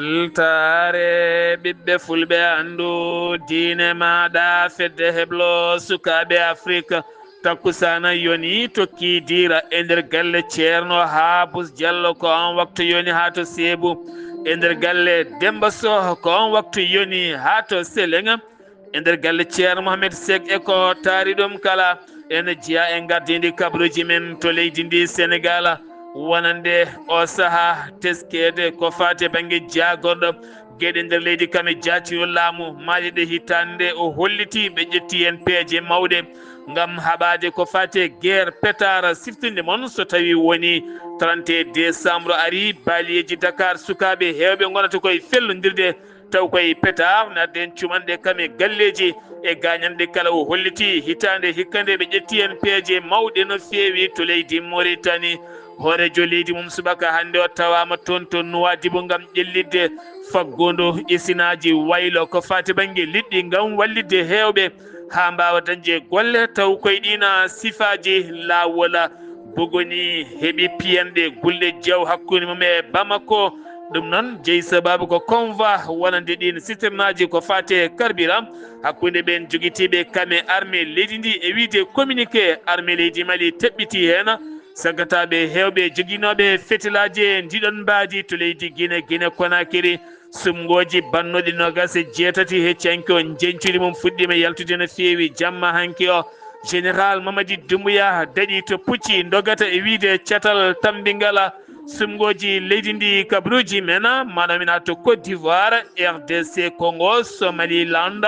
weltare ɓiɓɓe fulɓe andu diine maɗa fedde heblo sukaɓe afrique takkusana yoni tokki dira e nder galle ceerno habus diallo ko on waktu yoni ha to seebu e nder galle demba soh ko on waktu yoni ha to selenga e nder galle ceerno mohamed sek e ko taari ɗum kala ene jeeya e gardidi kabruji men to leydi ndi sénégal wonande o saaha teskede ko fate banggue jagorɗo gueɗe nder leydi kame jatiyo laamu maali ɗe hitande o holliti ɓe ƴetti hen peeje mawɗe gam haɓade ko fate guerre pétard siftinde moon so tawi woni 31 décembre ari baliyeji dakar sukaɓe hewɓe gonata koye fellodirde taw koye pétard nadden cumanɗe kame galleji e gañanɗe kala o holliti hitande hikkande ɓe ƴetti hen peeje mawɗe no feewi to leydi mauritanie hoorejo leydi mum subaka hande o tawama toon to Nouadhibou gam ƴellidde faggodu isinaji waylo ko fati banggue liɗɗi gam wallidde hewɓe ha mbawa dañde golle taw koye ɗina sifaji lawola bogoni heeɓi piyanɗe gulɗe jaw hakkude mum e Bamako ɗum noon jeeyi sababu ko convoi wonande ɗin systéme aji ko fate carburant hakkude ɓen joguitiɓe kame armée leydi ndi e wiide communiqué armée leydi Mali teɓɓiti hen sagataɓe hewɓe joguinoɓe fetilaji e ndiɗon mbaadi to leydi Guinée Conakry sumgoji bannoɗi nogas e jeetati hecci o jencuɗi mum fuɗɗima yaltude no feewi jamma hanki o général Mamadi Doumbouya daɗi to pucci dogata e wiide catal tambingala sumgoji leydi ndi kabruji men maɗamina to Côte d'Ivoire RDC Congo Somaliland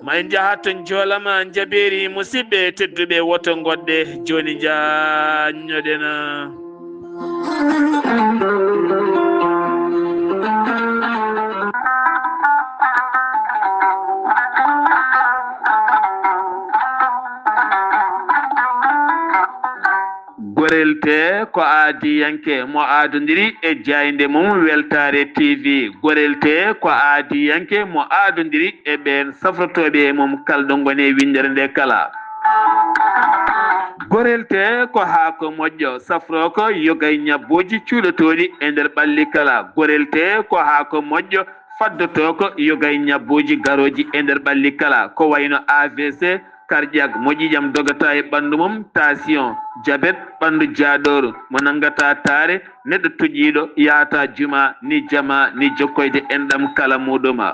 ma en jaaha to joolama jaɓeri musidɓe tedduɓe woto goɗɗe joni jañoɗen gorelte ko aadiyanke mo aadodiri e jayde mum weltare tv gorelte ko aadiyanke mo aadodiri e ɓen safrotoɓe mum kalɗo gone windere nde kala gorelte ko haako moƴƴo safro ko yogay ñabboji cuuɗotoɗi e nder ɓalli kala gorelte ko haako moƴƴo faddoto ko yogay ñabboji garoji e nder ɓalli kala ko wayno AVC cardiaque moƴƴiƴam dogata e ɓandu mum tension diabète ɓandu jaaɗoru mo nangata taare neɗɗo toƴƴiɗo yahata juma ni jama ni jokkoyde enɗam kala muɗuma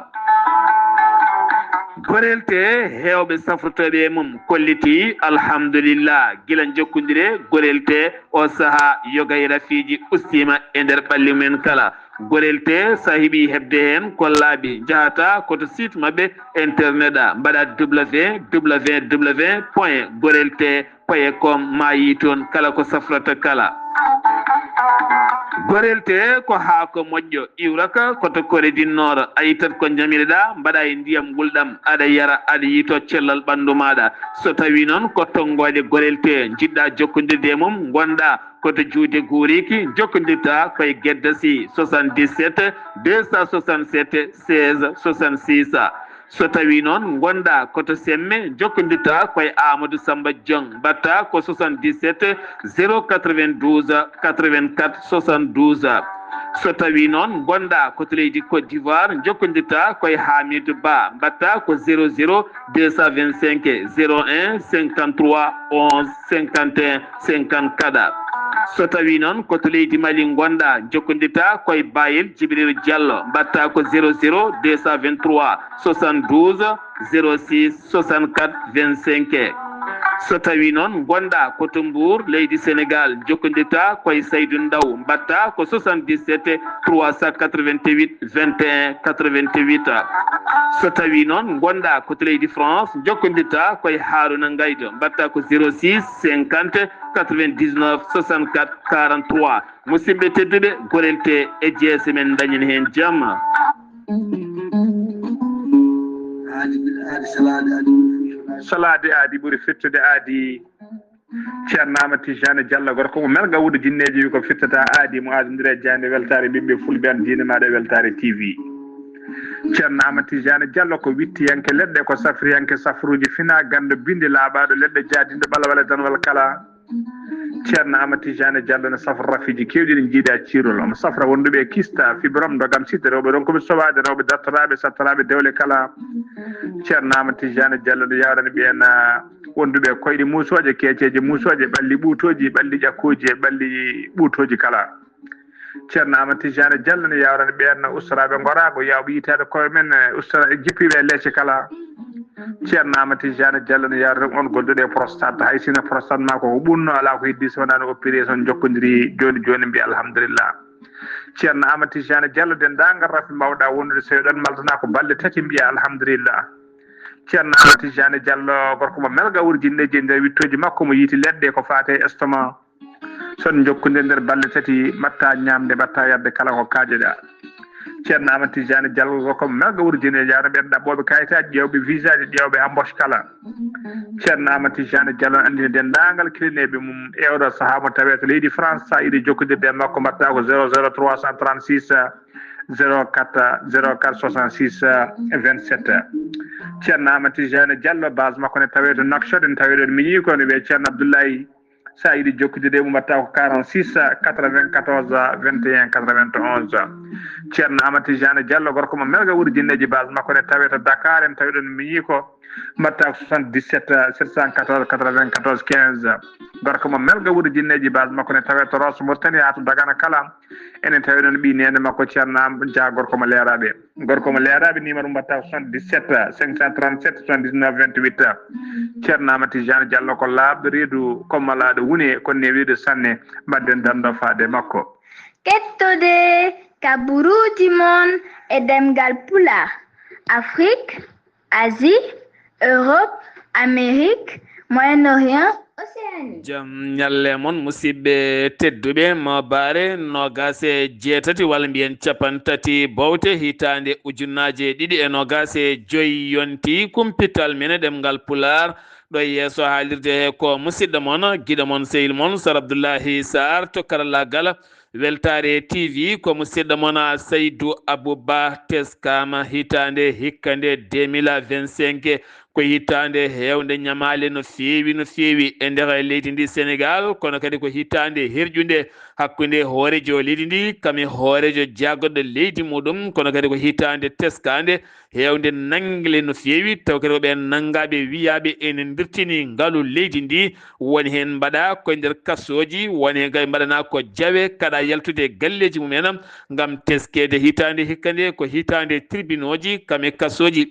gorelte hewɓe safrotoɓe mum kolliti alhamdulillah gila jokkodire gorelte o saaha yogay rafiji ustima e nder ɓalli men kala gorelte sa heeɓi hebde hen ko laaɓi jahata koto site mabɓe internet a mbaɗa www.gorelte.com ma yi toon kala ko safrata kala gorelte ko haako moƴƴo iwraka koto Corée Nord a yittat ko jamireɗa mbaɗa e ndiyam gulɗam aɗa yara aɗa yito cellal ɓandu maɗa so tawi noon ko tonggode gorelte jiɗɗa jokkodirde e mum gonɗa koto juude guuriki jokkodirta koye Gueddesi 77 267 16 66 so tawi noon gonɗa koto Semme jokkodirta koye Amadou Samba Diong mbatta ko 77 092 84 72 so tawi noon gonɗa koto leydi Côte d'Ivoire jokkodirta koye Hamidou Ba mbatta ko 00 225 01 53 11 51 54 so tawi noon koto leydi Mali gonɗa jokkodirta koye Bayel Djibril Diallo mbatta ko 00 223 72 06 64 25 so tawi noon gonɗa koto Mbour leydi Sénégal jokkodirta koye Saydou Ndaw mbatta ko 77 388 21 88 so tawi noon gonɗa koto leydi France jokkodirta koye Harouna Ngaydo mbatta ko 06 50 99 64 43 musidɓe tedduɓe gorelte e jeese men dañen hen jamma salade aadi ɓuuri fittude aadi ceerno Amadou Tijani Diallo gorko mo melga wuude jinneji wi ko fittata aadi mo aadodiri e jande weltare ɓiɓɓe fulɓe an diine maɗa weltare TV ceerno Amadou Tijani Diallo ko wittiyanke leɗɗe ko safriyanke safruji fina gando binde laaɓaɗo leɗɗe jaadinde ɓalawale danwal kala ceerno amati jane diallo ne safra rafiji kewɗi ɗi jiiɗa cirol omo safra wonduɓe kista fibrom dogam sidde rewɓe ɗon koɓe sowaade rewɓe dattoraɓe sattaraɓe dewle kala ceerno amati jane diallo ne yawrani ɓen wonduɓe koyɗe musoje keeceje musoje ɓalli ɓuutoji ɓalli ƴakkuji e ɓalli ɓuutoji kala ceerno amati jane diallo ne yawrani ɓen ustaraɓe gorago yawɓe yitade koye men ustara jippiɓe e leecce kala ceerno amati jane diallo ne yawrani on golduɗe prostate hay sino prostate ma ko ɓunno ala ko heddi so wonano opération jokkodiri joni joni mbiya alhamdulillah ceerno amati jane diallo dendagal rafi mbawɗa wondude so ɗon maltana ko balɗe tati mbiya alhamdulillah ceerno amati jane diallo gorko mo melga wurjinneji e nder wittoji makko mo yiiti leɗɗe ko fate estomac son jokkude nder balɗe tati mbatta ñamde mbatta yadde kala ko kaajeɗa ceerno amati jane diallo gorko mo melga wurjineji ara ɓen ɗaɓɓoɓe kayitaji ƴewɓe visa ji ƴewɓe embauche kala ceerno amati jane diallo andini dendagal kilineɓe mum ewɗo saaha mo tawe to leydi france sa yiɗi jokkodirde e makko mbatta ko 00336 04 04 66 27 ceerno amati jane diallo base makko ne tawe to nakshode ne tawe ɗon miñi ko ne wiye ceerno abdoullahi sa yiɗi jokkude mum mbatta ko 46 94 21 91 ceerno amati jane diallo gorko mo melga wurjinneji base makko ne tawe to dakar en tawi ɗon miñi ko mbatta ko 77 714 94 15 gorko mo melga wurjinneji base makko ne tawe to Rosso Mauritanie ha to Dagana kala enen tawi ɗon ɓi nene makko ceerno dia gorko mo leeraɓe numéro mbatta ko 77 537 79 28 ceerno amati jane diallo ko laaɓɗo reedu kommalaɗo wune ko newiɗo sanne mbadden dando faade makko kettude kaburuji mon e demgal pulaar Afrique Asie Europe Amérique Moyen-Orient Océanie jam ñalle moon musidɓe tedduɓe mo baare nogas e jeetati walla mbiyen capantati bowte hitande ujunnaje ɗiɗi e nogas e joyi yonti kumpital mene ɗemgal pulaar ɗo yeeso haalirde he ko musidɗo moon guiɗo moon sehil moon sar Abdoullahi Sarr to karallagal weltare TV ko musidɗo moon Saydou Abouba teskama hitande hikka nde 2025 ko hitande hewde ñamale no feewi e nder leydi ndi Sénégal kono kadi ko hitande herƴude hakkude hoorejo leydi ndi kami hoorejo jaggoɗo leydi muɗum kono kadi ko hitande teskande hewde nangle no feewi taw kadi koɓe nangaɓe wiyaɓe ene dirtini ngaalu leydi ndi woni hen mbaɗa koye nder kasoji woni hen kadi mbaɗana ko jawe kaɗa yaltude galleji mumen gam teskede hitande hikka nde ko hitande tribunal ji kami kasoji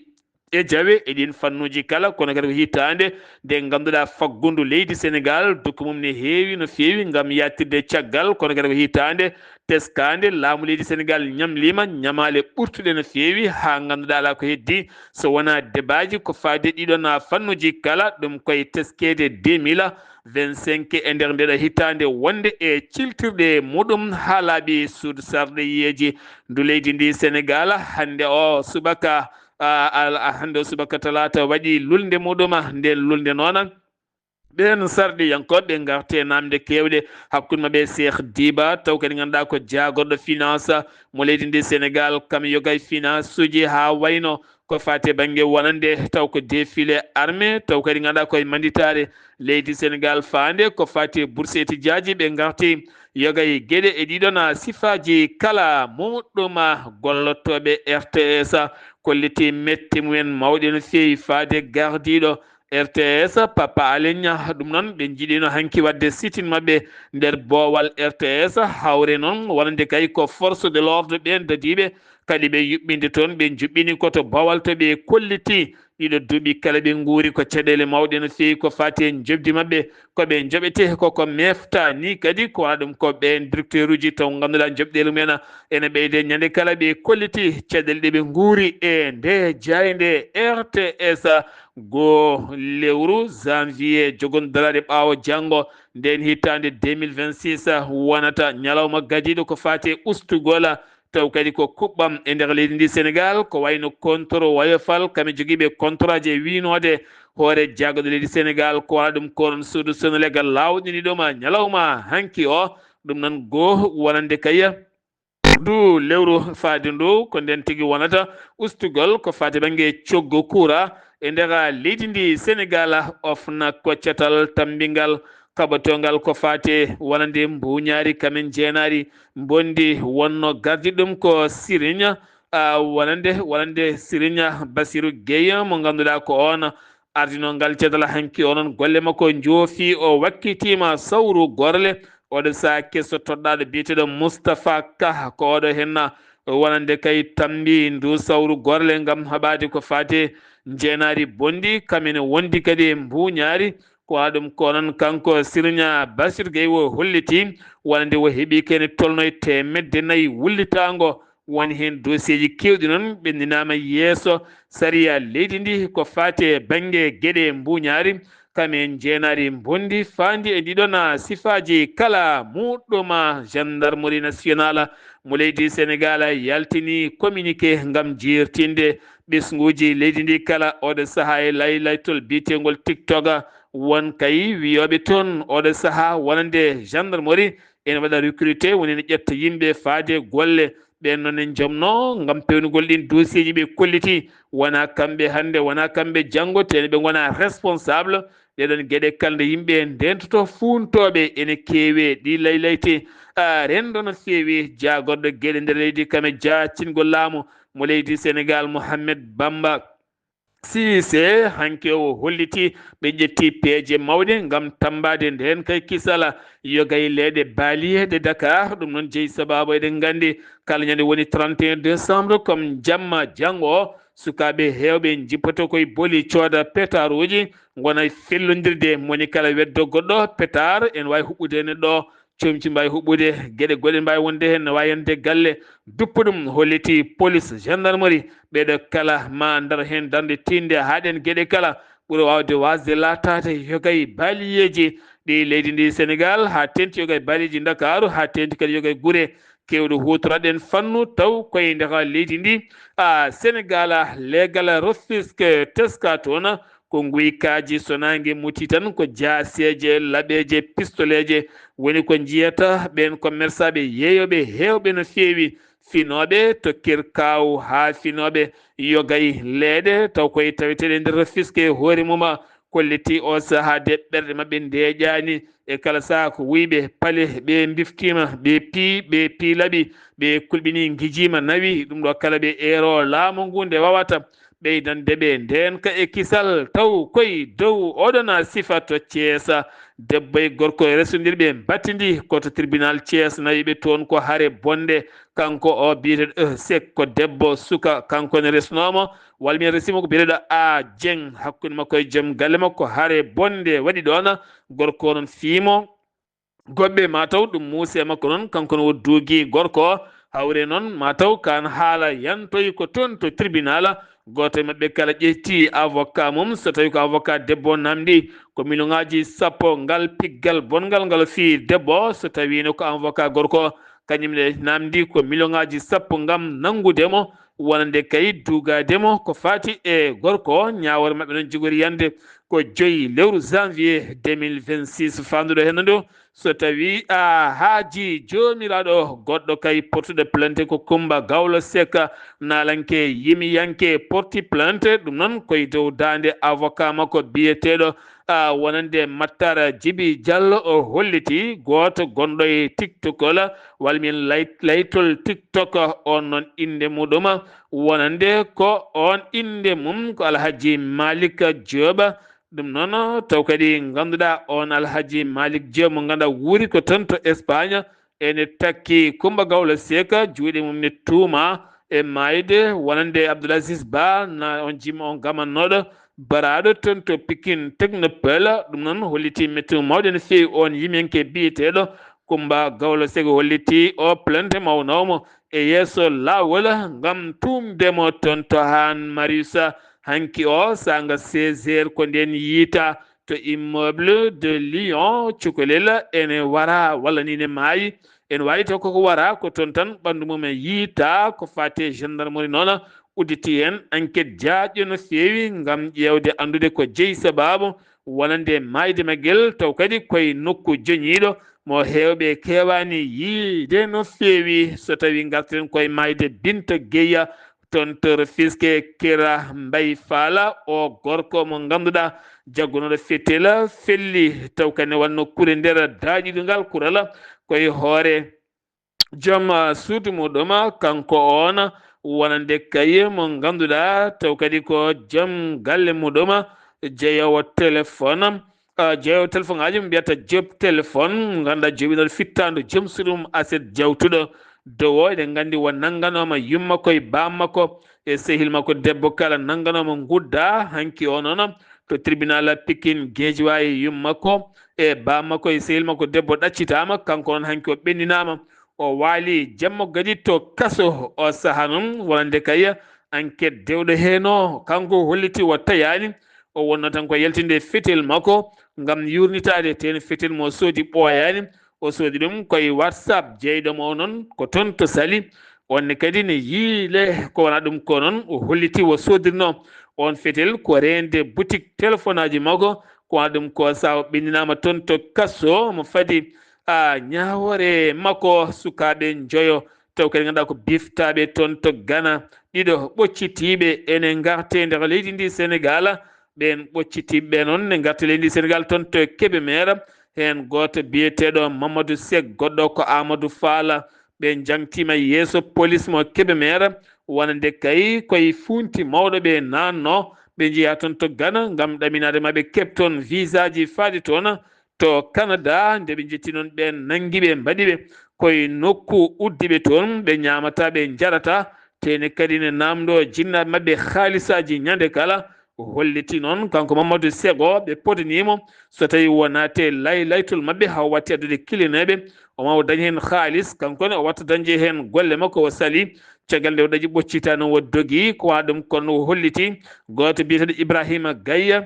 e jawe eɗin fannuji kala kono kadi ko hitande nde ganduɗa faggudu leydi Sénégal dokku mum ne heewi no feewi gam yattirde caggal kono kadi ko hitande teskande laamu leydi Sénégal ñamlima ñamale ɓurtuɗe no feewi ha ganduɗa ala ko heddi so wona débaji ko faade ɗiɗon fannuji kala ɗum koye teskede 2025 e nder ndeɗo hitande wonde e ciltirɗe muɗum ha laaɓi suudu sarɗoyiyeji ndu leydi ndi Sénégal hande o subaka hande o subaka talata waɗi lulde muɗum nden lulde noon ɓen sarɗiyankoɓe garte namde kewɗe hakkude mabɓe Cheikh Diba taw kadi ganduɗa ko jagorɗo finance mo leydi ndi Sénégal kam yogay finance uji ha wayno ko fate banggue wonande taw ko défilé armé taw kadi ganduɗa koye manditare leydi Sénégal fande ko fate bourse étudiaji ɓe garti yogay gueɗe e ɗiɗon sifaji kala muɗum gollotoɓe RTS kolliti metti mumen mawɗe no feewi faade gardiɗo RTS Papa Alenia ɗum noon ɓe jiiɗino hanki wadde sitting mabɓe nder boowal RTS hawre noon wonande kay ko force de l'ordre ɓen dadiɓe kadi ɓe yuɓɓinde toon ɓe juɓɓini koto bowal to ɓe kolliti ɗiɗo duuɓi kala ɓe guuri ko caɗele mawɗe no feewi ko fati en jobdi mabɓe koɓe joɓete koko mefta ni kadi ko wona ɗum ko ɓen directeur uji taw ganduɗa joɓɗele mumen ene ɓeyde ñande kala ɓe kolliti caɗele ɗe ɓe guuri e nde jayde RTS go lewru janvier jogondiraɗe ɓaawo janggo nden hitande 2026 wonata ñalawma gadiɗo ko fati ustugol taw kadi ko kuɓɓam e nder leydi ndi Sénégal ko wayno contre Woyofal kami joguiɓe contrat je winode hoore jaggoɗo leydi Sénégal ko wona ɗum konon suudu Sénégal lawɗini ɗuma ñalawma hanki o ɗum noon goho wonande kaya du lewru faade ndu ko nden tigui wonata ustugol ko fati banggue coggo coura e nder leydi ndi Sénégal ofna koccatal tambingal kaɓotongal ko fate wonande mbuñaari kamen jeenaari bondi wonno gardi ɗum ko sirigne wonande sirigne Basirou Gueye mo ganduɗa ko on ardino ngal cedal hanki onon golle makko joofi o wakkitima sawru gorle oɗo sa kesso toɗɗaɗo biyeteɗo Moustapha Ka ko oɗo henna wonande kay tambi ndu sawru gorle ngam haɓade ko fate jeenaari bondi kamen wondi kadi mbuñaari ko aɗum ko noon kanko sirigne Basirou Gueye o holliti wonande o heeɓi kene tolno e temedde 4 wullitango woni hen dossier ji kewɗi noon ɓendinama yeeso sariya leydi ndi ko fate banggue gueɗe mbuñaari kamen jeenaari bondi fandi e ɗiɗon sifaji kala muɗɗuma gendarmerie nationale mo leydi Sénégal yaltini communiqué ngam jirtinde ɓesguji leydi ndi kala oɗo saaha e laylaytol biyetegol TikTok won kay wiyoɓe toon oɗo saaha wonande gendarmerie ene waɗa recruté woni ne ƴetta yimɓe faade golle ɓen noon en jomno ngam pewnugol ɗin dossier ji ɓe kolliti wona kamɓe hande wona kamɓe janggo tene ɓe gona responsable ɗeɗon gueɗe kalde yimɓe ndentoto funtoɓe ene keewe ɗi laylayte rendo no feewi jagorɗo gueɗe nder leydi kame jacingol laamu mo leydi Sénégal Mohamed Bamba Cissé hanke o holliti ɓe ƴetti peeje mawɗe ngam tambade nden kay kisala yogay leɗe baliyede Dakar ɗum noon jeeyi sababu eɗen gandi kala ñande woni 31 décembre comme jamma janggo o sukaɓe hewɓe jippoto koye booli cooda pétard uji gona fellodirde moni kala weddo goɗɗo pétard en wawi huɓɓude ene ɗo comci mbawi huɓɓude gueɗe goɗɗe mbawi wonde hen ne wawi yande galle duppa ɗum holliti police gendarmerie ɓeɗo kala ma dar hen darde tinde haɗen gueɗe kala ɓuuri wawde wasde latade yogay baliyeji ɗi leydi ndi Sénégal ha tenti yogay baliyeji Dakaru ha tenti kadi yogay guure kewɗo hutoraɗen fannu taw koye ndeka leydi ndi Sénégal legal Rufisque teska toon ko guykaji sonangue muti tan ko jaseje laɓeje pistoleje woni ko jiyata ɓen commerçant ɓe yeeyoɓe hewɓe no feewi finoɓe to kirkaw ha finoɓe yogay leeɗe taw koye taweteɗe nder Rufisque hoore muma kolliti o saaha de ɓerɗe mabɓe ndeƴani e kala saaha ko wuyɓe paale ɓe biftima ɓe piilaɓi ɓe kulɓini guijima nawi ɗum ɗo kala ɓe eero laamu ngu nde wawata ɓeydande ɓe nden ka e kisal taw koye dow oɗona sifa to Thiès debbo e gorko resodirɓe battidi koto tribunal Thiès nawiɓe toon ko haare bonde kanko o biyeteɗo sek ko debbo suka kanko ne resnomo walla mi resimo ko biyeteɗo a Dieng hakkude makko e joom galle makko haare bonde waɗi ɗon gorko noon fiimo goɓɓe mataw ɗum muuse makko noon kanko no woddugi gorko hawre noon mataw kan haala yantoyi ko toon to tribunal goto e mabɓe kala ƴetti avocat mum so tawi ko avocat debbo namdi ko million ngaji 10 ngal piggal bongal ngal fi debbo so tawino ko avocat gorko kañumne namdi ko million ngaji 10 ngam nangudemo wonande kay dugademo ko fati e gorko ñawore mabɓe noon jogori yande ko 5 lewru janvier 2026 fanduɗo hen ndu so tawi a haaji jomiraɗo goɗɗo kay portude plainte ko Coumba Gawlo Seck nalanke yimiyanke porti plainte ɗum noon koye dow dande avocat makko biyeteɗo wonande Mattara Djibi Diallo o holliti goto gonɗo e TikTok walla min laytol TikTok on noon inde muɗum wonande ko on inde mum ko Alhaji Malick Diop ɗum noon taw kadi ganduɗa on Alhaji Malick Diop mo ganduɗa wuuri ko ton to Espagne ene takki Coumba Gawlo Seck juuɗe mum ne tuuma e mayde wonande Abdoul Aziz Ba na on jima on gamannoɗo baraɗo ton to Pikine Technopole ɗum noon holliti météo mawɗe no fewi on yimenke biyeteɗo Coumba Gawlo Seck holliti o plainte mawnawmo e yeeso lawol ngam tumdemo ton to Han Mariusa hanki o sanga 16h ko nden yiita to immeuble de Lyon cukalel ene wara walla ni ne maayi en wawi taw koko wara ko toon tan ɓandu mum e yiita ko fate gendarmerie noon udditi hen enquête jaaƴƴo no feewi ngam ƴewde andude ko jeeyi sababu wonande mayde maguel taw kadi koye nokku joñiɗo mo hewɓe kewani yiide no feewi so tawi gartiren koye mayde Binta Gueye ton to Rufisque Kira Mbay Fala o gorko mo ganduɗa jaggunoɗo fetela felli taw kane wanno kure nder daaƴiɗo kurala koye hoore joom suudu muɗum kanko on wonande kaye mo ganduɗa taw kadi ko joom galle muɗum jeeyowo téléphone jeeyowo téléphone ngaji mbiyata job téléphone ganduɗa joɓinoɗo fittandu joom suɗum aset jawtuɗo dowo eɗen gandi won nanganoma yumma koye bammakko e sehil makko debbo kala nanganoma gudda hanki o noon to tribunal Pikine Guédiawaye yummakko e bammakko e sehil makko debbo ɗaccitama kanko on hanki o ɓenninama o waali jamma gadi to kaso o saaha noon wonande kay enquête dewɗo heeno kanko holliti o tayani o wonno tan ko yaltinde fetel makko ngam yurnitade ten fetel mo soodi ɓooyani o soodi ɗum koye WhatsApp jeyɗomo noon ko toon to sali onne kadi ne yiile ko wona ɗum ko noon o holliti o soodirno on fetel ko rende boutique téléphone aji makko ko wona ɗum ko sa o ɓenninama toon to kaso mo fadi ñawore makko sukaɓe joyo taw kadi ganduɗa ko biftaɓe toon to Gana ɗiɗo ɓoccitiɓe ene garte nder leydi ndi Sénégal ɓen ɓoccitiɓe noon ne garte leydi ndi Sénégal toon to Kébémer hen goto biyeteɗo Mamadou Seck goɗɗo ko Amadou Fall ɓe jangtima yeeso police mo Kébémer wonande kay koye funti mawɗo ɓe nanno ɓe jeeya toon to Gana ngam ɗaminade maɓe keɓ toon visa ji faade toon to Canada nde ɓe jetti noon ɓen nanguiɓe mbaɗiɓe koye nokku uddiɓe toon ɓe ñamata ɓe jarata tene kadi ne namdo jinnaɓe mabɓe haalisaji ñande kala holliti noon kanko Mamadou Sego ɓe podanimo so tawi wonate laytol mabɓe haw watti addude kilineɓe oma o dañi hen haalis kankone o watta dañde hen golle makko o sali caggal nde o ɗaƴi ɓoccita noon o dogi ko wa ɗum kono o holliti goto biyeteɗo Ibrahima Gaye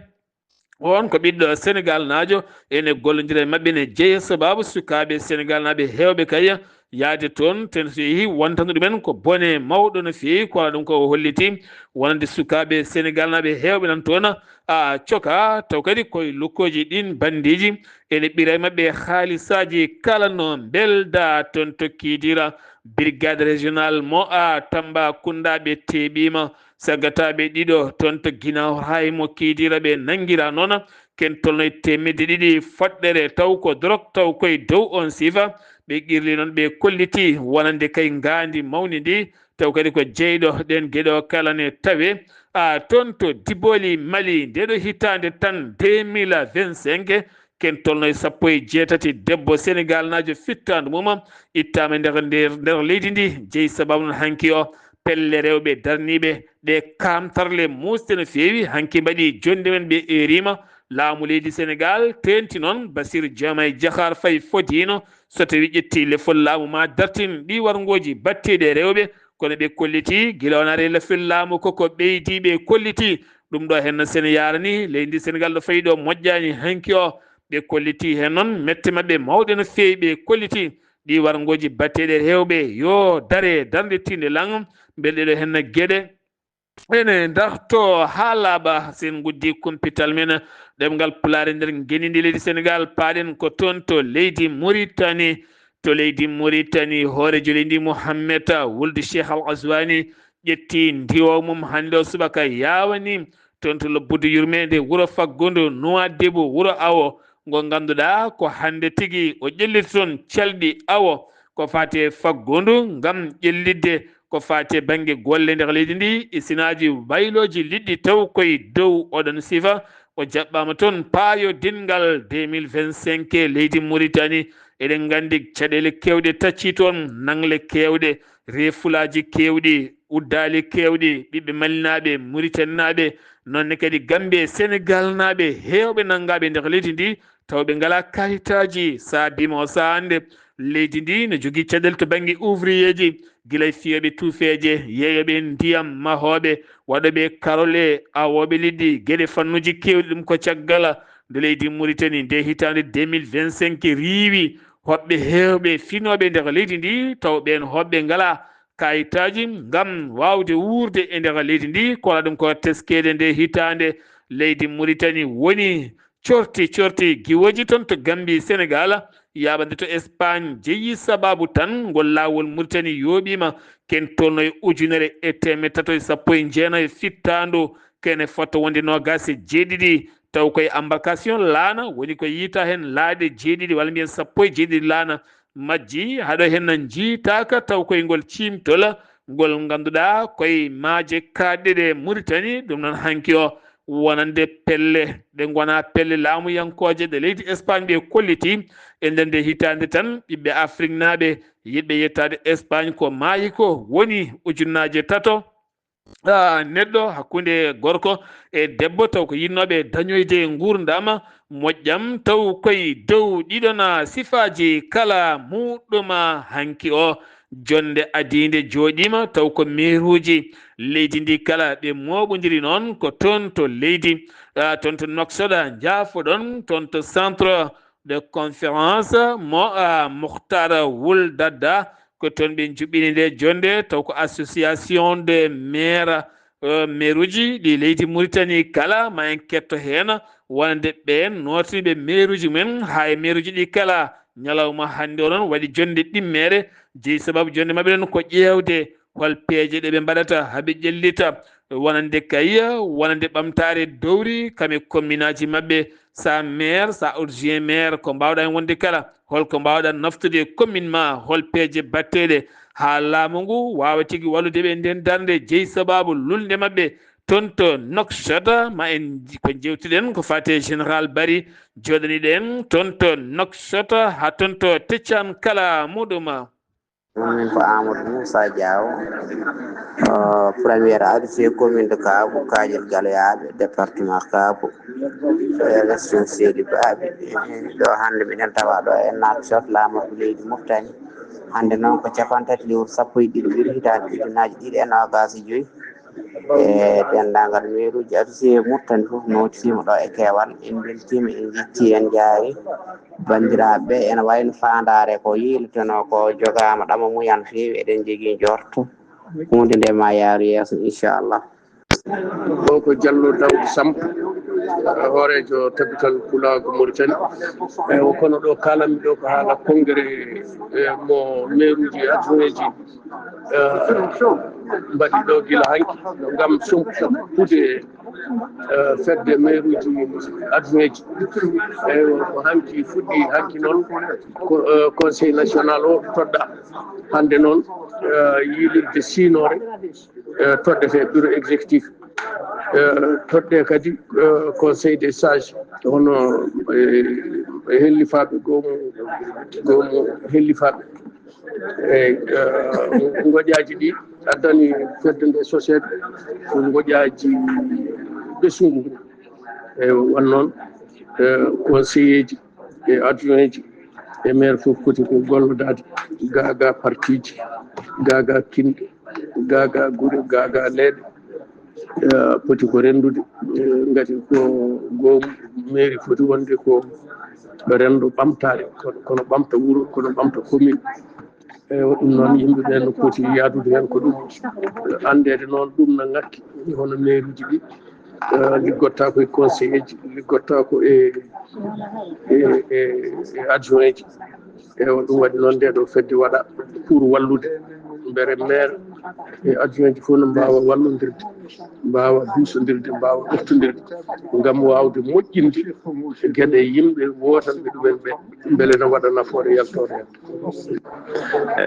on ko ɓiɗɗo Sénégal naajo ene gollodira e mabɓe ne jeeya sababu sukaɓe Sénégal naaɓe hewɓe kay yaade toon ten so yeehi wontanu ɗumen ko bone mawɗo no feewi ko wona ɗum ko o holliti wonande sukaɓe Sénégal naaɓe hewɓe nan toon coka taw kadi koye lukkoji ɗin bandiji ene ɓiira e mabɓe haalisaji kala no belda toon to Kidira brigade régional mo Tambacounda ɓe teeɓima saggataɓe ɗiɗo toon to Guinaw hay mo Kidira ɓe nanguira noon ken tolno e temedde ɗiɗi foɗɗere taw ko drog taw koye dow on sifa ɓe qirli noon ɓe kolliti wonande kay ngandi mawni ndi taw kadi ko jeyɗo ɗen gueɗo kala ne tawe toon to Diboli Mali ndeɗo hitande tan 2025 ken tolno e 17 debbo Sénégal najo fittandu mum ittama nder leydi ndi jeeyi sababu noon hanki o pelle rewɓe darniɓe ɗe kamtarle musde no feewi hanki mbaɗi jonde men ɓe erima laamu leydi Sénégal tenti noon Bassirou Diomaye Diakhar Faye fodino so tawi ƴetti lefol laamu ma dartin ɗi wargoji batteɗe rewɓe kono ɓe kolliti guila wonare lefol laamu koko ɓeydiɓe kolliti ɗum ɗo hen sene yarani leydi Sénégal ɗo fayi ɗo moƴƴani hanki o ɓe kolliti hen noon mette mabɓe mawɗe no feewi ɓe kolliti ɗi wargoji batteɗe rewɓe yo dare darde tinde lang beele ɗo hen gueɗe ene darto ha laaɓa sen guddi kumpital men ɗemgal pulaare nder guenidi leydi Sénégal paaɗen ko toon to leydi Mauritanie hoorejo leydi Mouhammed wulde Cheikh Al Azwani ƴetti ndiwo mum hande o subaka yawani toon to lobbude yurmede wuuro Faggodu Nouadhibou wuuro Awo ngo ganduɗa ko hande tigui o ƴelliti toon calɗi Awo ko fate Faggodu ngam ƴellidde ko fate banggue golle nder leydi ndi isinaji wayloji liɗɗi taw koye dow oɗon sifa o jaɓɓama toon paayo dingal 2025 leydi Mauritanie eɗen gandi caɗele kewɗe tacci toon nangle kewɗe refulaji kewɗi uddali kewɗi ɓiɓɓe malinaɓe Mauritanie naɓe nonne kadi Gambie Sénégal naɓe hewɓe nangaɓe nder leydi ndi tawɓe ngala kayitaji sa bima o sa hande leydi ndi ne jogui caɗele to banggue ouvrier ji guilay fiyoɓe tuufeje yeeyoɓe ndiyam mahoɓe waɗoɓe karole awoɓe liɗɗi gueɗe fannuji kewɗi ɗum ko caggal nde leydi Mauritanie nde hitande 2025 riiwi hoɓɓe hewɓe finoɓe nder leydi ndi taw ɓen hoɓɓe ngala kayitaji ngam wawde wurde e nder leydi ndi kono ɗum ko teskede nde hitande leydi Mauritanie woni corti giwoji ton to Gambie Sénégal yaɓande to Espagne jeeyi sababu tan ngol lawol Mauritanie yooɓima ken tolno e ujunere e temed tato e sappo e jeenayi fittandu kene fotto wonde nogas e jeeɗiɗi taw koye embarcation laana woni ko yiita hen laaɗe jeeɗiɗi walla mbiyen sappo e jeeɗiɗi laana majji haɗo hen jiitaka taw koye ngol cimtola ngol ganduɗa koye maaje kaɗɗeɗe Mauritanie ɗum noon hanki o wonande pelle ɗe gona pelle laamuyankoje ɗe leydi Espagne ɓe kolliti e nder nde hitande tan ɓiɓɓe Afrique naaɓe yiɗɓe yettade Espagne ko maayi ko woni ujunnaje tato neɗɗo hakkunde gorko e debbo taw ko yinnoɓe dañoyde gurdam moƴƴam taw koye dow ɗiɗon sifaji kala muɗum hanki o jonde adinde jooɗima taw ko mairuji leydi ndi kala ɓe moɓodiri noon ko toon to leydi toon to Nouakchott jaafoɗon toon to centre de conférence mo Mokhtar Ould Daddah ko toon ɓe juɓɓini nde jonde taw ko association de maire mairuji ɗi leydi Mauritanie kala ma en ketto hen wonande ɓen notiɓe mairuji men ha e mairuji ɗi kala ñalawma hande o noon waɗi jonde ɗimmere jeeyi sababu jonde mabɓe ɗen ko ƴewde hol peeje ɗeɓe mbaɗata haaɓe ƴellita wonande kayya wonande ɓamtare dowri kame commune aji mabɓe sa maire sa adjoint maire ko mbawɗa hen wonde kala holko mbawɗa naftude commune ma hol peeje batteɗe ha laamu ngu wawa tigui walludeɓe e nden darde jeeyi sababu lulde mabɓe toon to Nouakchott ma en ko jewtuɗen ko fate général Bari joɗaniɗen toon to Nouakchott ha toon to Teccan kala muɗum. min ko Amadou Moussa Diaw premier adjoint commune de Kaabu Kadiel Galoyaɓe département Kaabu région Seydi Baaɓe ɗo hande miɗen tawa ɗo e Nouakchott laamoto leydi Mauritanie hande noon ko capantati lewru sappo e ɗiɗi ɓiɗo hitande ujunaje ɗiɗi e nogas e joyyi e dendagal mairuji adjoint Mauritanie foof notima ɗo e keewal en beltima en jetti en jaari bandiraɓe ene wayno fandare ko yilitono ko jogama ɗama muyan feewi eɗen jogui jorto hunde nde ma yaaru yeeso inchallah. o ko Diallo Dawdi Samp hoorejo tabital Pulago Mauritanie o kono ɗo kalanmi ɗo ko haala congrès mo mairuji adjoint ji mbaɗi ɗo gila hanki gam sumpude fedde mairuji adjoint ji ko hanki fuɗɗi hanki noon ko conseil national o toɗɗa hande noon yilirde sinore toɗɗete bureau exécutif toɗɗe kadi conseil des sages hono hellifaɓe goomu hellifaɓe eyyi goƴaji ɗi addani fedde nde société ko goƴaji ɓesngu ngu e won noon conseiller ji e adjoint ji e maire fof foti ko gollodade gaga parti ji gaga kinɗe gaga guure gaga leeɗe poti ko rendude ngati ko goomu mairie foti wonde ko rendo ɓamtare kono ɓamta wuuro kono ɓamta commune e ɗum noon yimɓeɓe no poti yaadude hen ko ɗum andede noon ɗum no ngakki hono mairie ji ɗi liggotta ko e conseiller ji liggotta ko e adjoint ji e ɗum waɗi noon nde ɗo fedde waɗa pour wallude mbere maire e adjoint ji fof no mbawa wallodirde mbawa duusodirde mbawa ɗoftodirde gam wawde moƴƴinde gueɗe yimɓe wotanɓe ɗumen ɓe beele no waɗa nafoore yaltore hen.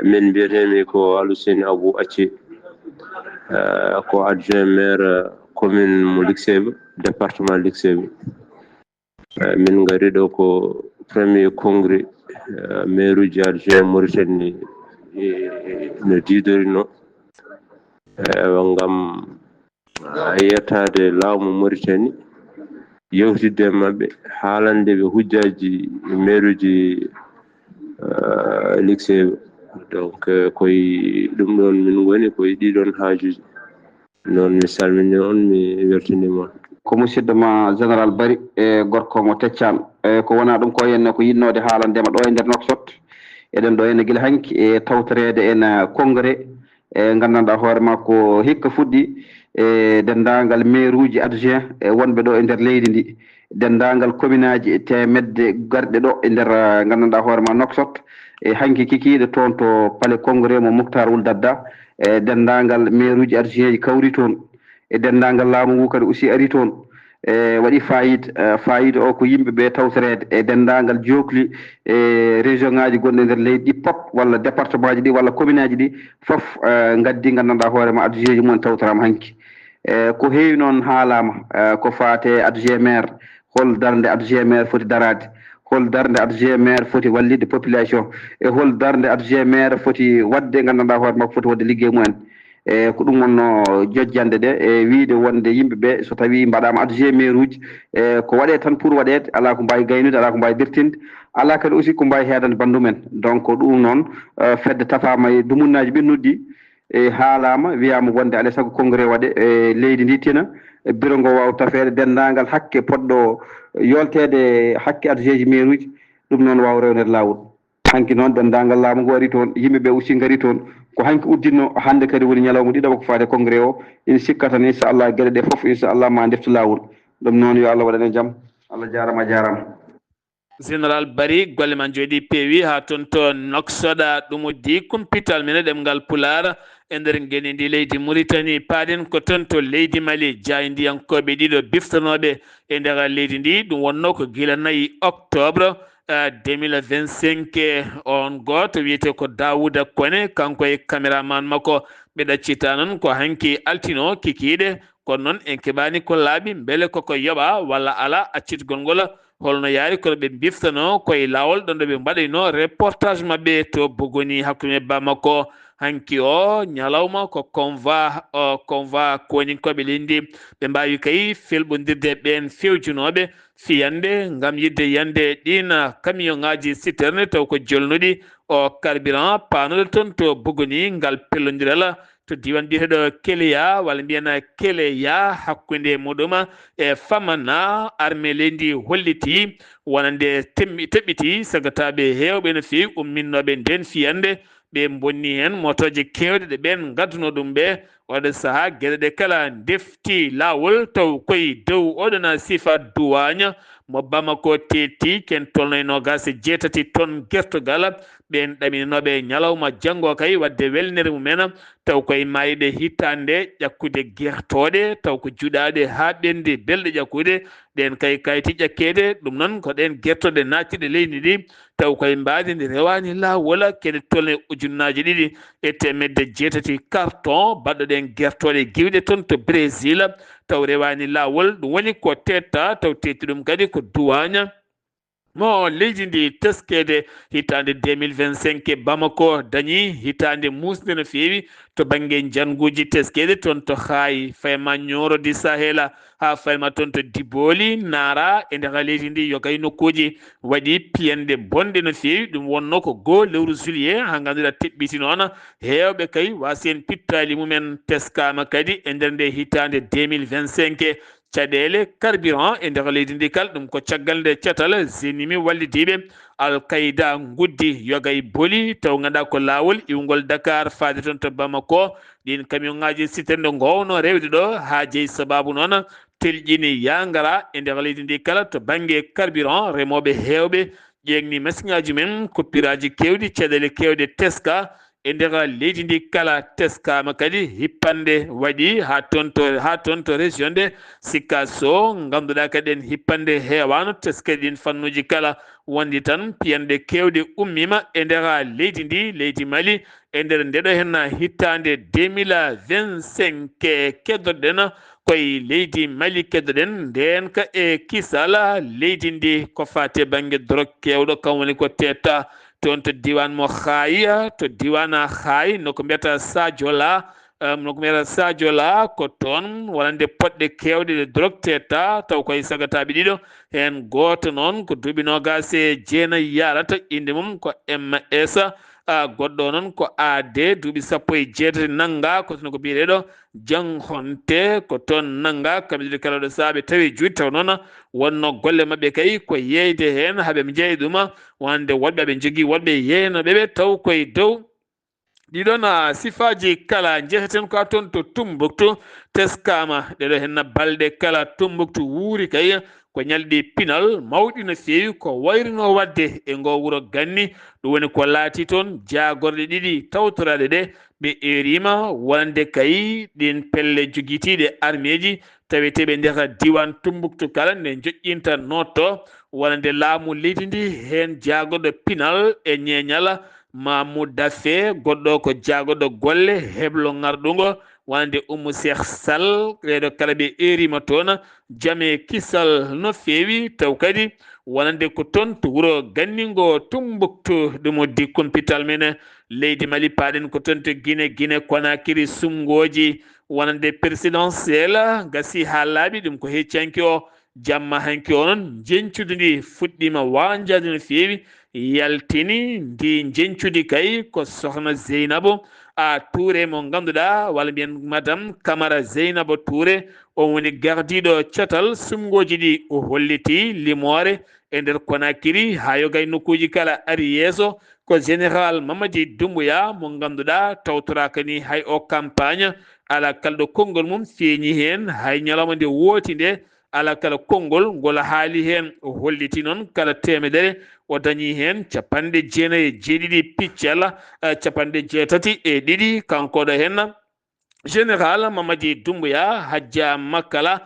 min mbiyetemi ko Aluseni Abou Acci ko adjoint maire commune mo Lixéba département Lixéba min gari ɗo ko premier congrès maire uji adjoint Mauritanie no didorino gam yettade laamu Mauritanie yewtidde mabɓe haalande ɓe hujjaji maire uji Lixéba donc koye ɗum ɗon min goni koye ɗiɗon haajuji noon mi salmini on mi weltanima on. ko musidɗo ma général Bari e gorko mo Teccan ko wona ɗum ko henne ko yinnode haalandema ɗo e nder Nouakchott eɗen ɗo henne guila hanki e tawtorede en congrès e gandanɗa hoorema ko hikka fuɗɗi e dendagal maire uji adjoint e wonɓe ɗo e nder leydi ndi dendagal commune aji temedde garɗe ɗo e nder gandanɗa hoorema Nouakchott e hanki kikiɗe toon to palais congrès mo Moukhtar Ould Dadda e dendagal maire uji adjoint ji kawri toon e dendagal laamu ngu kadi aussi ari toon e waɗi fayida o ko yimɓeɓe tawtorede e dendagal jokli e région ngaji gonɗe nder leydi ɗi pop walla département ji ɗi walla commune aji ɗi foof gaddi gandanɗa hoorema adjoint ji mumen tawtorama hanki ko heewi noon haalama ko fate adjoint maire hol darde adjoint maire foti darade hol darde adjoint maire foti wallide population e hol darde adjoint maire foti wadde gandanɗa hoore makko foti wadde ligguey mumen e ko ɗum wonno jojjande de e wiide wonde yimɓeɓe so tawi mbaɗama adjoint maire uji ko waɗe tan pour waɗede ala ko mbawi gaynude ala ko mbawi dirtinde ala kadi aussi ko mbawi heedande bandum en donc ɗum noon fedde tafama e dumunnaji ɓennuɗi e haalama wiyama wonde alay saago congrès waɗe e leydi ndi tina bureau ngo wawa tafede dendagal hakke poɗɗo yoltede hakke adjoint ji maire uji ɗum noon wawa rewnede lawol hanki noon dendagal laamu ngu ari toon yimɓeɓe aussi gaari toon ko hanki udditno hande kadi woni ñalawma ɗiɗaɓa ko fate congrès o ina sikka tan inchallah gueɗe ɗe foof inchallah ma deftu lawol ɗum noon yo Allah waɗane jaam Allah jarama a jarama général Bari golle man jooɗi peewi ha toon to Nouakchott ɗum uddi kumpital men ɗemgal Pulaar e nder ngenendi leydi Mauritanie paaɗen ko toon to leydi Mali jaydiyankoɓe ɗiɗo biftanoɓe e nder leydi ndi ɗum wonno ko gila 4 octobre 2025 on goto wiyete ko Dawouda Kone kanko e caméraman makko ɓe ɗaccita noon ko hanki altino kikiɗe kono noon en keɓani ko laaɓi beele koko yoɓa walla ala accitgol ngol holno yaari kono ɓe biftano koye lawol ɗon ɗo ɓe mbaɗayno reportage mabɓe to Bogoni hakkude Bamako hanki o ñalawma ko convoi koñinkoɓe lendi ɓe mbawi kay felɓodirde ɓen fewjunoɓe fiyande gam yidde yande ɗina camion ngaji citerne taw ko jolnuɗi o carburant panuɗo toon to Bogoni ngal pellodiral to diwan mbiyeteɗo Keleya walla mbiyana Keleya hakkude muɗum e Famana armée lendi holliti wonande teɓɓiti sagataɓe hewɓe no fewi umminnoɓe nden fiyande ɓe bonni hen motoje kewɗe ɗe ɓen gadduno ɗum ɓe oɗo saaha gueɗe ɗe kala defti lawol taw koye dow oɗona sifa duwagne mo Bamako tetti ken tolno e 27 tonnes guertogal ɓen ɗamininoɓe ñalawma janggo kay wadde welnere mumen taw koye mayiɗe hittande ƴakkude guertoɗe taw ko juɗaɗe ha ɓendi belɗe ƴakkude ɗen kay kayti ƴakkede ɗum noon ko ɗen guertoɗe nattiɗe leydi ndi taw koye mbadi nde rewani lawol kene tolne ujunnaji 2 e temedde 8 carton baɗɗoɗen guertoɗe giwɗe toon to Brésil taw rewani lawol ɗum woni ko tetta taw tetti ɗum kadi ko duwagne mo leydi ndi teskede hitande 2025 Bamako dañi hitande musde no fewi to banggue janguji teskede toon to Haay fayma Nioro du Sahel ha fayma toon to Diboli Nara e nder leydi ndi yo kay nokkuji waɗi piyande bonde no fewi ɗum wonno ko go lewru juillet ha ganduɗa teɓɓiti noon hewɓe kay wasi en pittali mumen teskama kadi e nder nde hitande 2025 caɗele carburant e nder leydi ndi kal ɗum ko caggal nde cetal zenimi wallidiɓe Al-Qaida guddi yogay boli taw ganduɗa ko lawol iwgol Dakar faade toon to Bamako ɗin camion ngaji citerne gowno rewde ɗo ha jeeyi sababu noon telƴini yangara e nder leydi ndi kala to banggue carburant remoɓe hewɓe ƴeegni machine ngaji men koppiraji kewɗi caɗele kewɗe teska e nder leydi ndi kala teskama kadi hippande waɗi ha toon to région de Sikasso ganduɗa kadi en hippande hewano teskede ɗin fannuji kala wondi tan piyande kewɗe ummima e nder leydi ndi leydi Mali e nder ndeɗo hen hittande 2025 keddoɗen koye leydi Mali keddoɗen nden ka e kisala leydi ndi ko fate banggue drogue kewɗo kam woni ko tetta toon to diwan mo Haay to diwan Haay noko mbiyata Sadio La ko toon wonande poɗɗe kewɗe ɗe drogue tetta taw koye sagataɓe ɗiɗo hen goto noon ko duuɓi 29 yarata inde mum ko MS goɗɗo noon ko AD duuɓi 18 nanga kotono ko mbiyeteɗo Janghonte ko toon nanga kamɓe kala ɗo saaɓe tawi juuɗe taw noon wonno golle mabɓe kay ko yeyde hen haaɓe jeeyi ɗum wonde woɗɓe aɓe jogui woɗɓe yeynoɓeɓe taw koye dow ɗiɗon sifaji kala jeetaten ko toon to Tombouctou teskama ɗeɗo hen balɗe kala Tombouctou wuuri kay ko ñalɗi pinal mawɗi no feewi ko wayrino wadde e ngo wuro Ganni ɗum woni ko laati toon jaagorɗe ɗiɗi tawtoraɗe ɗe ɓe erima wonande kay ɗin pelle jogitiɗe armeji taweteɓe nder diwan Tumbuktu kala nde joƴƴinta notto wonande laamu leydi ndi hen jaagoɗo pinal e ñeñala Mamoud Daffé goɗɗo ko jaagoɗo golle heblo ngarɗugo wonande Oumou Cheikh Sall ɓeɗo kala ɓe erima toon jame kisal no feewi taw kadi wonande ko toon to wuro Ganningo Tumbuktu ɗum di kumpital men leydi Mali paɗen ko toon to Guinée Conakry sumgoji wonande présidentiel gasi ha laaɓi ɗum ko heccanki o jamma hanki o noon jencude ndi fuɗɗima wanjade no feewi yaltini ndi jencudi kay ko sohna Zeynabou Touré mo ganduɗa walla mbiyen madame Camara Zeynabou Touré on woni gardiɗo catal sumgoji ɗi o holliti limore e nder Conakry ha yogay nokkuji kala ari yeeso ko général Mamadi Doumbouya mo ganduɗa tawtoraka ni hay o campagne ala kalɗo konngol mum feeñi hen hay ñalawma nde wooti nde ala kala konngol ngol haali hen o holliti noon kala temedere o dañi hen 97 piccal 87 kankoɗo hen général Mamadi Doumbouya hajja makkala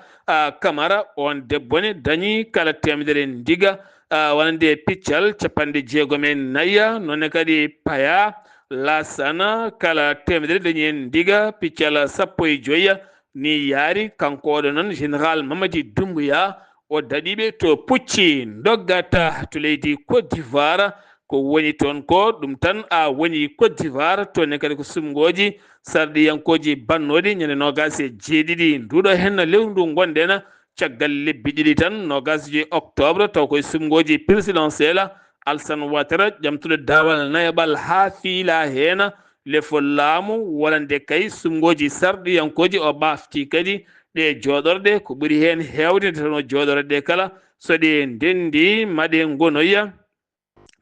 Camara on debbone dañi kala temedere ndiga wonande piccal 64 nonne kadi paya Lassana kala temedere dañi hen ndiga piccal 15 ni yaari kankoɗo noon général Mamadi Doumbouya o daɗiɓe to pucci doggata to leydi Côte d'Ivoire ko woni toon ko ɗum tan woni Côte d'Ivoire toonne kadi ko sumgoji sarɗiyankoji bannoɗi ñande 27 nduɗo hen lewru ndu gonɗen caggal lebbi ɗiɗi tan 20 octobre taw koye sumgoji présidentiel Alassane Ouattara ƴamtuɗo dawal nayaɓal ha fiila hen lefol laamu wolande kay sumgoji sarɗiyankoji o ɓafti kadi ɗe joɗorɗe ko ɓuri hen hewde tan o joɗorɗe kala so ɗe ndendi maɗe gonoya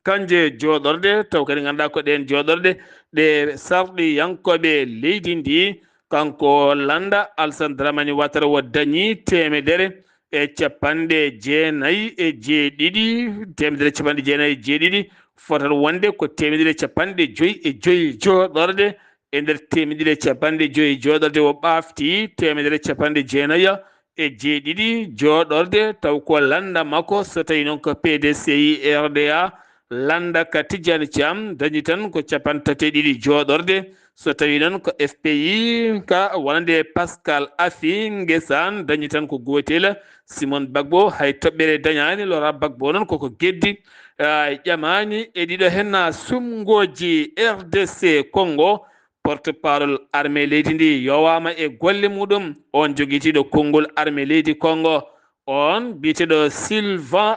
kanje joɗorɗe taw kadi ganduɗa ko ɗen joɗorɗe ɗe sarɗiyankoɓe leydi ndi kanko landa Alassane Dramane Ouattara o dañi temedere e 97 temedere 97 fotat wonde ko temedere 55 joɗorɗe e nder temedere 50 joɗorɗe o ɓafti temedere 97 joɗorɗe taw ko landa makko so tawi noon ko PDCI RDA landa ka Tidjane Thiam dañi tan ko 32 joɗorɗe so tawi noon ko FPI ka wonande Pascal Affi Ngesan dañi tan ko gotel Simon Bagbo hay toɓɓere dañani Laurent Gbagbo noon koko geddi ƴamani e ɗiɗo hen sumgoji RDC Congo porte parole armée leydi ndi yowama e golle muɗum on joguitiɗo konngol armée leydi Congo on biteɗo Sylvain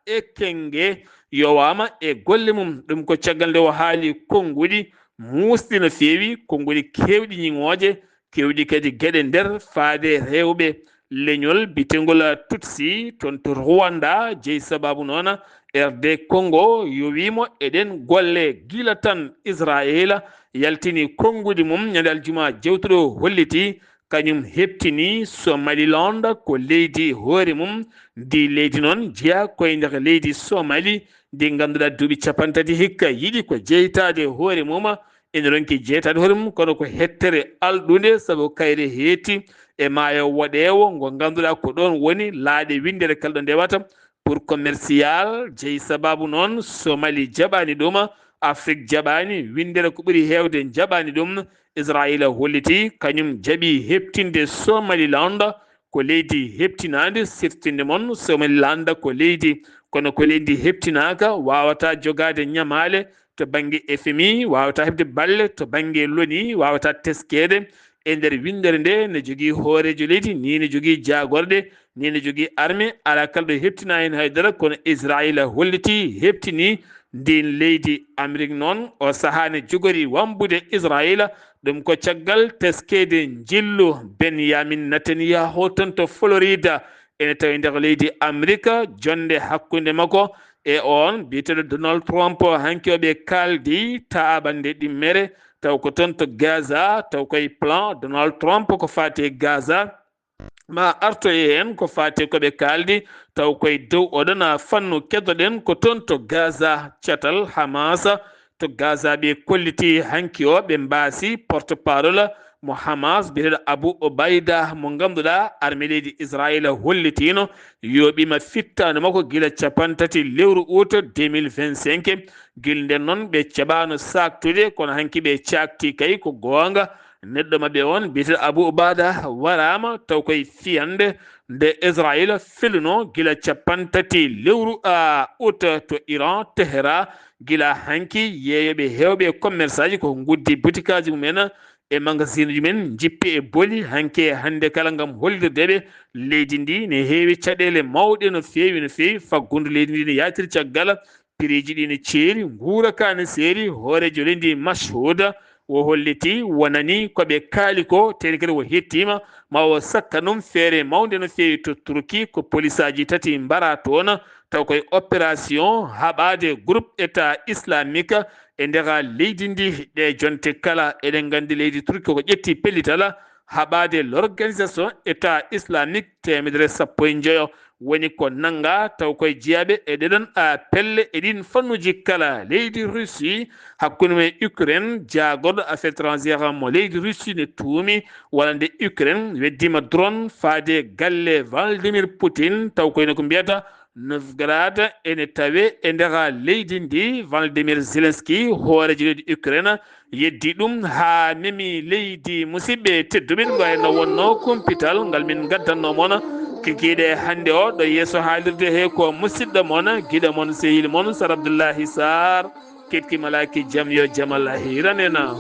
Ekenge yowama e golle mum ɗum ko caggal nde o haali konguɗi musɗi no feewi konguɗi kewɗi ñiŋoje kewɗi kadi gueɗe nder faade rewɓe leñol bitengol Tutsi toon to Rwanda jeeyi sababu noon RD Congo yowimo eɗen golle gila tan Israel yaltini konguɗi mum ñande aljuma jewtuɗo holliti kañum heptini Somaliland ko leydi hoore mum ndi leydi noon jeeya koye nder leydi Somali ndi ganduɗa duuɓi 30 hikka yiɗi ko jeytade hoore mum ene ronki jeytade hoore mum kono ko hettere alɗunde saabu kayre heeti e maayo woɗewo ngo ganduɗa ko ɗon woni laaɗe windere kalɗo ndewata pour commercial jeeyi sababu noon Somali jaɓani ɗum Afrique jaɓani windere ko ɓuuri hewde jaɓani ɗum Israël holliti kañum jaɓi heɓtinde Somaliland ko leydi heɓtinade siftinde moon Somaliland ko leydi kono ko leydi heɓtinaka wawata jogade ñamale to banggue FMI wawata hebde balle to banggue loni wawata teskede e nder windere nde ne jogui hoorejo leydi ni ne jogui jagorɗe ni ne jogui armée ala kalɗo heɓtina hen haydara kono Israël holliti heɓtini ndin leydi Amérique noon o sahane jogori wambude Israël ɗum ko caggal teskede jillu Benyamin Netanyahu ton to Florida ene tawi nder leydi Amérique jonde hakkude makko e on biteɗo Donald Trump hankoɓe kaldi taɓande ɗimmere taw ko toon to Gaza taw koye plan Donald Trump ko fati Gaza ma arto e hen ko fate koɓe kaldi taw koye dow oɗona fannu keddoɗen ko toon to Gaza catal Hamasa to Gaza ɓe kolliti hanki o ɓe mbasi porte parole mo Hamas biyeteɗo Abu Obaida mo ganduɗa armée leydi Israila hollitino yoɓima fittande makko guila 30 lewru août 2025 guil nden noon ɓe keɓano saktude kono hanki ɓe cakti kay ko gonga neɗɗo mabɓe on biyeteɗo Abu Obaida warama taw koye fiyande nde Israila felluno guila 30 lewru août to Iran Tehran guila hanki yeeyoɓe hewɓe commerce aji ko guddi boutique aji mumen e magasin ji men jippi e boli hanke hande kala gam hollidirdeɓe leydi ndi ne heewi caɗele mawɗe no fewi faggudu leydi ndi ne yatiri caggal piriji ɗi ne ceeri guura ka ne seeri hoorejo leydi Mashhouda o holliti wonani koɓe kaali ko teni kadi o hettima ma o sakka ɗum feere mawde no fewi to Turki ko police aji tati mbara toon taw koye opération haɓade groupe état islamique e ndera leydi ndi ɗe jonte kala eɗen gandi leydi Turki ko ƴetti pellital haɓade l'organisation état islamique 115 woni ko nanga taw koye jeeyaɓe e ɗeɗon pelle e ɗin fannuji kala leydi Russie hakkude men Ukraine jaagoɗo affaire étrangère mo leydi Russie ne tuumi walla nde Ukraine weddima drone faade galle Vladimir Poutine taw koyno ko mbiyata Novgorod ene tawe e ndera leydi ndi Volodymyr Zelensky hoorejo leydi Ukraine yeddi ɗum ha memi leydi musidɓe tedduɓe ɗum wayno wonno kumpital ngal min gaddanno moon kikiɗe hande o ɗo yeeso haalirde he ko musidɗo moon guiɗo moon sehil moon Sar Abdoullahi Sarr ketki malaki jaam yo jaam Allah hiranena